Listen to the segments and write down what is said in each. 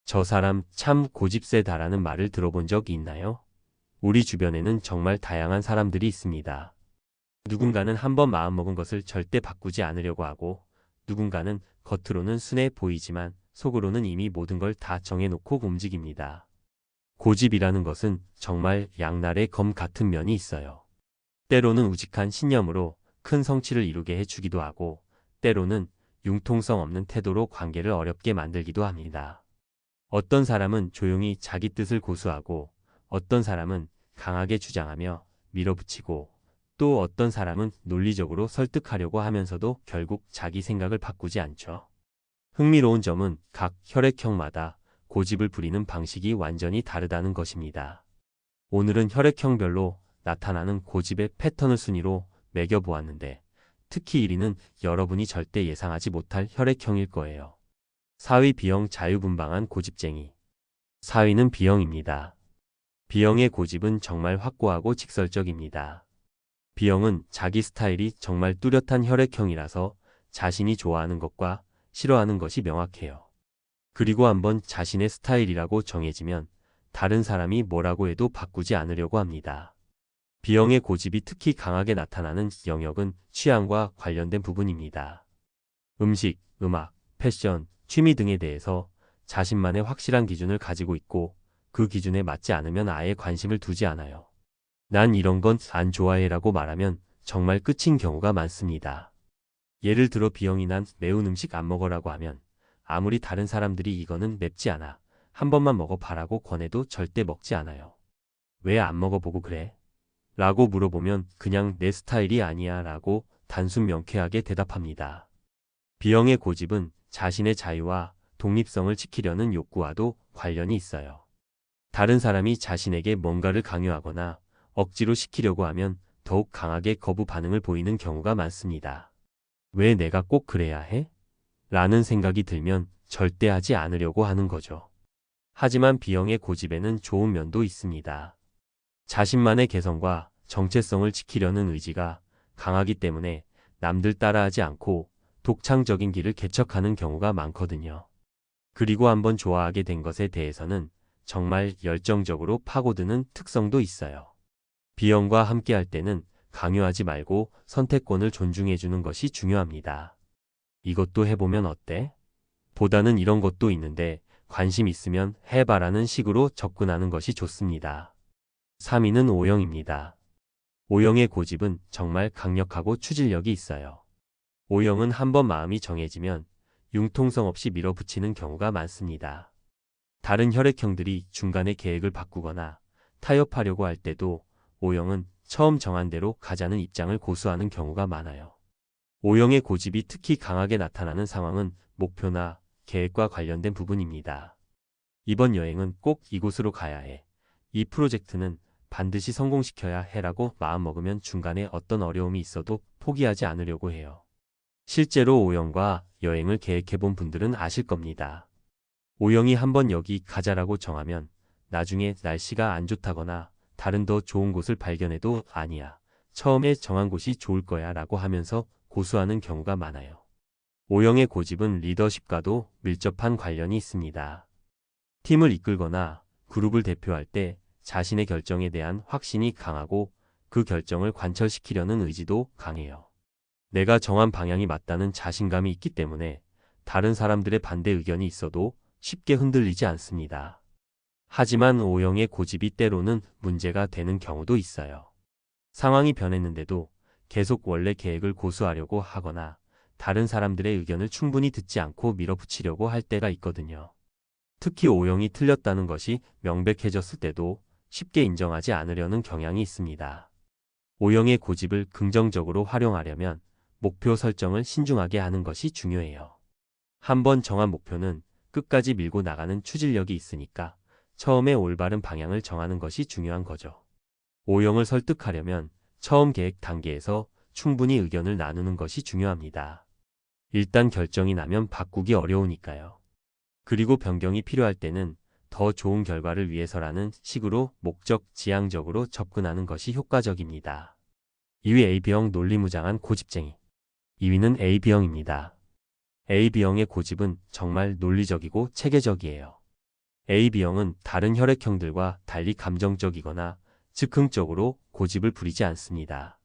저 사람 참 고집세다라는 말을 들어본 적 있나요? 우리 주변에는 정말 다양한 사람들이 있습니다. 누군가는 한번 마음먹은 것을 절대 바꾸지 않으려고 하고, 누군가는 겉으로는 순해 보이지만 속으로는 이미 모든 걸 다 정해놓고 움직입니다. 고집이라는 것은 정말 양날의 검 같은 면이 있어요. 때로는 우직한 신념으로 큰 성취를 이루게 해주기도 하고, 때로는 융통성 없는 태도로 관계를 어렵게 만들기도 합니다. 어떤 사람은 조용히 자기 뜻을 고수하고, 어떤 사람은 강하게 주장하며 밀어붙이고, 또 어떤 사람은 논리적으로 설득하려고 하면서도 결국 자기 생각을 바꾸지 않죠. 흥미로운 점은 각 혈액형마다 고집을 부리는 방식이 완전히 다르다는 것입니다. 오늘은 혈액형별로 나타나는 고집의 패턴을 순위로 매겨보았는데, 특히 1위는 여러분이 절대 예상하지 못할 혈액형일 거예요. 4위 B형 자유분방한 고집쟁이. 4위는 B형입니다. B형의 고집은 정말 확고하고 직설적입니다. B형은 자기 스타일이 정말 뚜렷한 혈액형이라서 자신이 좋아하는 것과 싫어하는 것이 명확해요. 그리고 한번 자신의 스타일이라고 정해지면 다른 사람이 뭐라고 해도 바꾸지 않으려고 합니다. B형의 고집이 특히 강하게 나타나는 영역은 취향과 관련된 부분입니다. 음식, 음악, 패션, 취미 등에 대해서 자신만의 확실한 기준을 가지고 있고, 그 기준에 맞지 않으면 아예 관심을 두지 않아요. 난 이런 건 안 좋아해라고 말하면 정말 끝인 경우가 많습니다. 예를 들어 B형이 난 매운 음식 안 먹어라고 하면 아무리 다른 사람들이 이거는 맵지 않아, 한 번만 먹어봐라고 권해도 절대 먹지 않아요. 왜 안 먹어보고 그래? 라고 물어보면 그냥 내 스타일이 아니야 라고 단순 명쾌하게 대답합니다. B형의 고집은 자신의 자유와 독립성을 지키려는 욕구와도 관련이 있어요. 다른 사람이 자신에게 뭔가를 강요하거나 억지로 시키려고 하면 더욱 강하게 거부 반응을 보이는 경우가 많습니다. 왜 내가 꼭 그래야 해? 라는 생각이 들면 절대 하지 않으려고 하는 거죠. 하지만 B형의 고집에는 좋은 면도 있습니다. 자신만의 개성과 정체성을 지키려는 의지가 강하기 때문에 남들 따라하지 않고 독창적인 길을 개척하는 경우가 많거든요. 그리고 한번 좋아하게 된 것에 대해서는 정말 열정적으로 파고드는 특성도 있어요. B형과 함께할 때는 강요하지 말고 선택권을 존중해주는 것이 중요합니다. 이것도 해보면 어때? 보다는 이런 것도 있는데 관심 있으면 해봐라는 식으로 접근하는 것이 좋습니다. 3위는 O형입니다. O형의 고집은 정말 강력하고 추진력이 있어요. O형은 한번 마음이 정해지면 융통성 없이 밀어붙이는 경우가 많습니다. 다른 혈액형들이 중간에 계획을 바꾸거나 타협하려고 할 때도 O형은 처음 정한 대로 가자는 입장을 고수하는 경우가 많아요. O형의 고집이 특히 강하게 나타나는 상황은 목표나 계획과 관련된 부분입니다. 이번 여행은 꼭 이곳으로 가야 해. 이 프로젝트는 반드시 성공시켜야 해라고 마음먹으면 중간에 어떤 어려움이 있어도 포기하지 않으려고 해요. 실제로 O형과 여행을 계획해본 분들은 아실 겁니다. O형이 한번 여기 가자라고 정하면 나중에 날씨가 안 좋다거나 다른 더 좋은 곳을 발견해도 아니야, 처음에 정한 곳이 좋을 거야 라고 하면서 고수하는 경우가 많아요. O형의 고집은 리더십과도 밀접한 관련이 있습니다. 팀을 이끌거나 그룹을 대표할 때 자신의 결정에 대한 확신이 강하고 그 결정을 관철시키려는 의지도 강해요. 내가 정한 방향이 맞다는 자신감이 있기 때문에 다른 사람들의 반대 의견이 있어도 쉽게 흔들리지 않습니다. 하지만 O형의 고집이 때로는 문제가 되는 경우도 있어요. 상황이 변했는데도 계속 원래 계획을 고수하려고 하거나 다른 사람들의 의견을 충분히 듣지 않고 밀어붙이려고 할 때가 있거든요. 특히 O형이 틀렸다는 것이 명백해졌을 때도 쉽게 인정하지 않으려는 경향이 있습니다. O형의 고집을 긍정적으로 활용하려면 목표 설정을 신중하게 하는 것이 중요해요. 한번 정한 목표는 끝까지 밀고 나가는 추진력이 있으니까 처음에 올바른 방향을 정하는 것이 중요한 거죠. O형을 설득하려면 처음 계획 단계에서 충분히 의견을 나누는 것이 중요합니다. 일단 결정이 나면 바꾸기 어려우니까요. 그리고 변경이 필요할 때는 더 좋은 결과를 위해서라는 식으로 목적 지향적으로 접근하는 것이 효과적입니다. 2위 AB형 논리무장한 고집쟁이. 2위는 AB형입니다. AB형의 고집은 정말 논리적이고 체계적이에요. A, B형은 다른 혈액형들과 달리 감정적이거나 즉흥적으로 고집을 부리지 않습니다.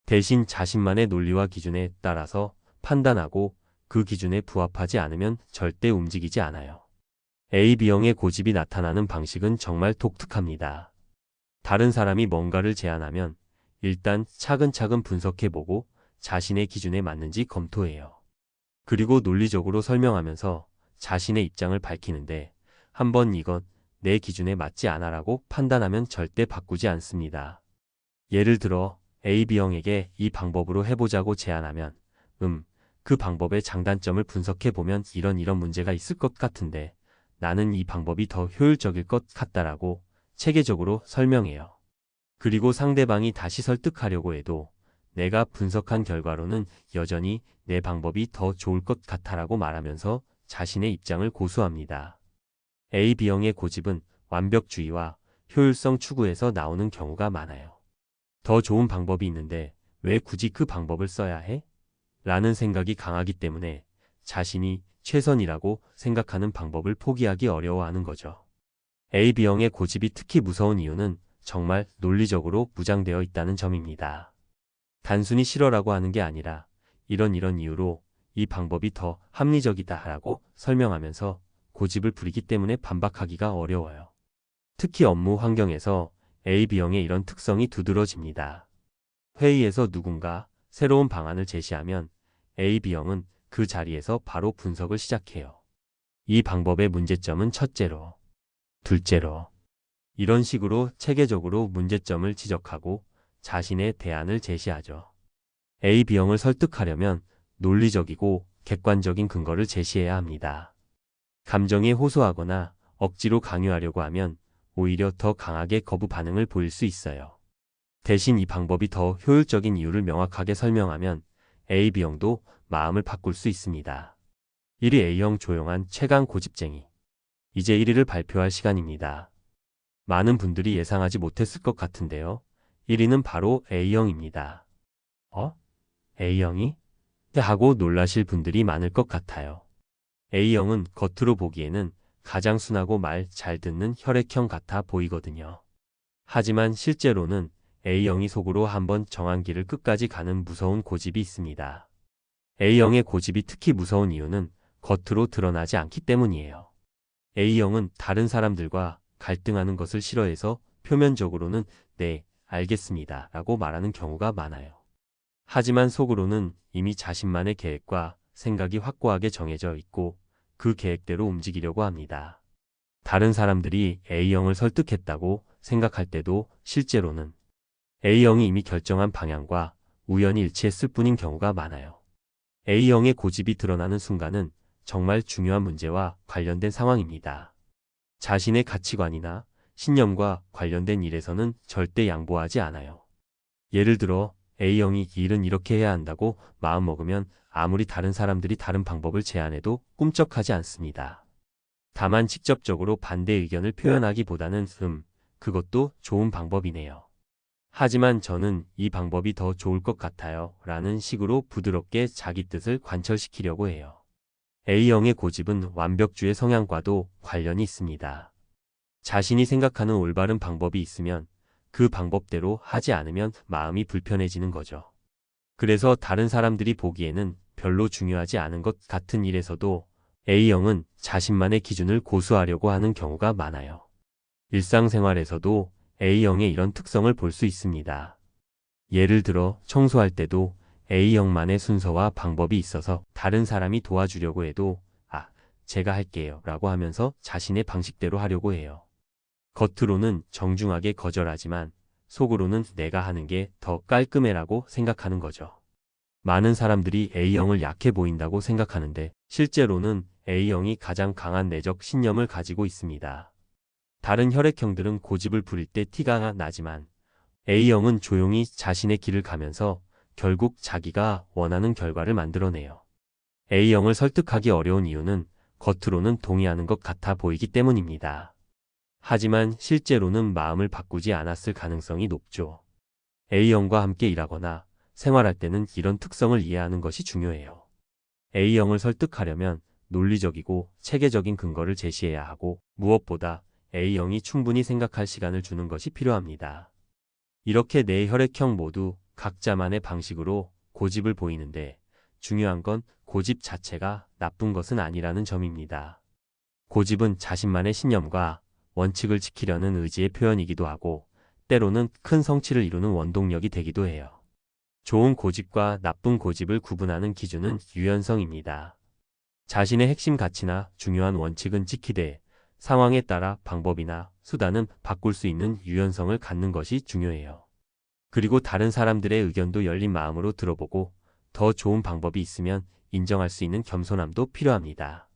대신 자신만의 논리와 기준에 따라서 판단하고 그 기준에 부합하지 않으면 절대 움직이지 않아요. A, B형의 고집이 나타나는 방식은 정말 독특합니다. 다른 사람이 뭔가를 제안하면 일단 차근차근 분석해보고 자신의 기준에 맞는지 검토해요. 그리고 논리적으로 설명하면서 자신의 입장을 밝히는데 한번 이건 내 기준에 맞지 않아라고 판단하면 절대 바꾸지 않습니다. 예를 들어 A, B형에게 이 방법으로 해보자고 제안하면 그 방법의 장단점을 분석해보면 이런 문제가 있을 것 같은데 나는 이 방법이 더 효율적일 것 같다라고 체계적으로 설명해요. 그리고 상대방이 다시 설득하려고 해도 내가 분석한 결과로는 여전히 내 방법이 더 좋을 것 같아라고 말하면서 자신의 입장을 고수합니다. A, B형의 고집은 완벽주의와 효율성 추구에서 나오는 경우가 많아요. 더 좋은 방법이 있는데 왜 굳이 그 방법을 써야 해? 라는 생각이 강하기 때문에 자신이 최선이라고 생각하는 방법을 포기하기 어려워하는 거죠. A, B형의 고집이 특히 무서운 이유는 정말 논리적으로 무장되어 있다는 점입니다. 단순히 싫어라고 하는 게 아니라 이런 이유로 이 방법이 더 합리적이다라고 설명하면서 고집을 부리기 때문에 반박하기가 어려워요. 특히 업무 환경에서 A, B형의 이런 특성이 두드러집니다. 회의에서 누군가 새로운 방안을 제시하면 A, B형은 그 자리에서 바로 분석을 시작해요. 이 방법의 문제점은 첫째로, 둘째로 이런 식으로 체계적으로 문제점을 지적하고 자신의 대안을 제시하죠. A, B형을 설득하려면 논리적이고 객관적인 근거를 제시해야 합니다. 감정에 호소하거나 억지로 강요하려고 하면 오히려 더 강하게 거부 반응을 보일 수 있어요. 대신 이 방법이 더 효율적인 이유를 명확하게 설명하면 A, B형도 마음을 바꿀 수 있습니다. 1위 A형 조용한 최강 고집쟁이. 이제 1위를 발표할 시간입니다. 많은 분들이 예상하지 못했을 것 같은데요. 1위는 바로 A형입니다. A형이? 하고 놀라실 분들이 많을 것 같아요. A형은 겉으로 보기에는 가장 순하고 말 잘 듣는 혈액형 같아 보이거든요. 하지만 실제로는 A형이 속으로 한번 정한 길을 끝까지 가는 무서운 고집이 있습니다. A형의 고집이 특히 무서운 이유는 겉으로 드러나지 않기 때문이에요. A형은 다른 사람들과 갈등하는 것을 싫어해서 표면적으로는 네, 알겠습니다 라고 말하는 경우가 많아요. 하지만 속으로는 이미 자신만의 계획과 생각이 확고하게 정해져 있고 그 계획대로 움직이려고 합니다. 다른 사람들이 A형을 설득했다고 생각할 때도 실제로는 A형이 이미 결정한 방향과 우연히 일치했을 뿐인 경우가 많아요. A형의 고집이 드러나는 순간은 정말 중요한 문제와 관련된 상황입니다. 자신의 가치관이나 신념과 관련된 일에서는 절대 양보하지 않아요. 예를 들어 A형이 이 일은 이렇게 해야 한다고 마음먹으면 아무리 다른 사람들이 다른 방법을 제안해도 꿈쩍하지 않습니다. 다만 직접적으로 반대 의견을 표현하기보다는 그것도 좋은 방법이네요. 하지만 저는 이 방법이 더 좋을 것 같아요 라는 식으로 부드럽게 자기 뜻을 관철시키려고 해요. A형의 고집은 완벽주의 성향과도 관련이 있습니다. 자신이 생각하는 올바른 방법이 있으면 그 방법대로 하지 않으면 마음이 불편해지는 거죠. 그래서 다른 사람들이 보기에는 별로 중요하지 않은 것 같은 일에서도 A형은 자신만의 기준을 고수하려고 하는 경우가 많아요. 일상생활에서도 A형의 이런 특성을 볼 수 있습니다. 예를 들어 청소할 때도 A형만의 순서와 방법이 있어서 다른 사람이 도와주려고 해도 제가 할게요 라고 하면서 자신의 방식대로 하려고 해요. 겉으로는 정중하게 거절하지만 속으로는 내가 하는 게 더 깔끔해라고 생각하는 거죠. 많은 사람들이 A형을 약해 보인다고 생각하는데 실제로는 A형이 가장 강한 내적 신념을 가지고 있습니다. 다른 혈액형들은 고집을 부릴 때 티가 나지만 A형은 조용히 자신의 길을 가면서 결국 자기가 원하는 결과를 만들어내요. A형을 설득하기 어려운 이유는 겉으로는 동의하는 것 같아 보이기 때문입니다. 하지만 실제로는 마음을 바꾸지 않았을 가능성이 높죠. A형과 함께 일하거나 생활할 때는 이런 특성을 이해하는 것이 중요해요. A형을 설득하려면 논리적이고 체계적인 근거를 제시해야 하고 무엇보다 A형이 충분히 생각할 시간을 주는 것이 필요합니다. 이렇게 네 혈액형 모두 각자만의 방식으로 고집을 보이는데 중요한 건 고집 자체가 나쁜 것은 아니라는 점입니다. 고집은 자신만의 신념과 원칙을 지키려는 의지의 표현이기도 하고 때로는 큰 성취를 이루는 원동력이 되기도 해요. 좋은 고집과 나쁜 고집을 구분하는 기준은 유연성입니다. 자신의 핵심 가치나 중요한 원칙은 지키되 상황에 따라 방법이나 수단은 바꿀 수 있는 유연성을 갖는 것이 중요해요. 그리고 다른 사람들의 의견도 열린 마음으로 들어보고 더 좋은 방법이 있으면 인정할 수 있는 겸손함도 필요합니다.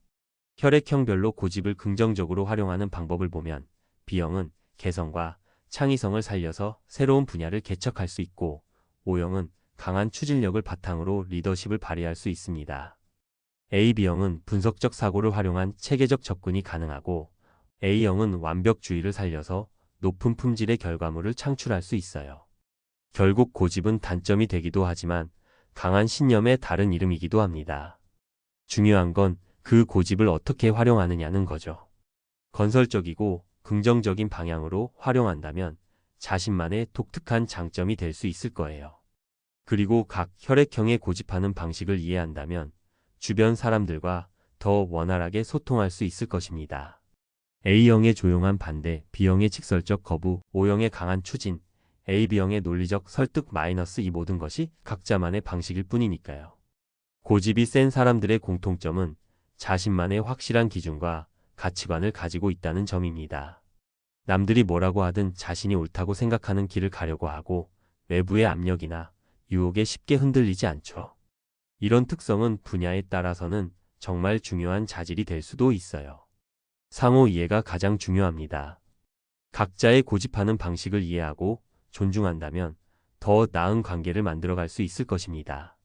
혈액형별로 고집을 긍정적으로 활용하는 방법을 보면 B형은 개성과 창의성을 살려서 새로운 분야를 개척할 수 있고 O형은 강한 추진력을 바탕으로 리더십을 발휘할 수 있습니다. AB형은 분석적 사고를 활용한 체계적 접근이 가능하고 A형은 완벽주의를 살려서 높은 품질의 결과물을 창출할 수 있어요. 결국 고집은 단점이 되기도 하지만 강한 신념의 다른 이름이기도 합니다. 중요한 건 그 고집을 어떻게 활용하느냐는 거죠. 건설적이고 긍정적인 방향으로 활용한다면 자신만의 독특한 장점이 될 수 있을 거예요. 그리고 각 혈액형의 고집하는 방식을 이해한다면 주변 사람들과 더 원활하게 소통할 수 있을 것입니다. A형의 조용한 반대, B형의 직설적 거부, O형의 강한 추진, AB형의 논리적 설득 이 모든 것이 각자만의 방식일 뿐이니까요. 고집이 센 사람들의 공통점은 자신만의 확실한 기준과 가치관을 가지고 있다는 점입니다. 남들이 뭐라고 하든 자신이 옳다고 생각하는 길을 가려고 하고 외부의 압력이나 유혹에 쉽게 흔들리지 않죠. 이런 특성은 분야에 따라서는 정말 중요한 자질이 될 수도 있어요. 상호 이해가 가장 중요합니다. 각자의 고집하는 방식을 이해하고 존중한다면 더 나은 관계를 만들어갈 수 있을 것입니다.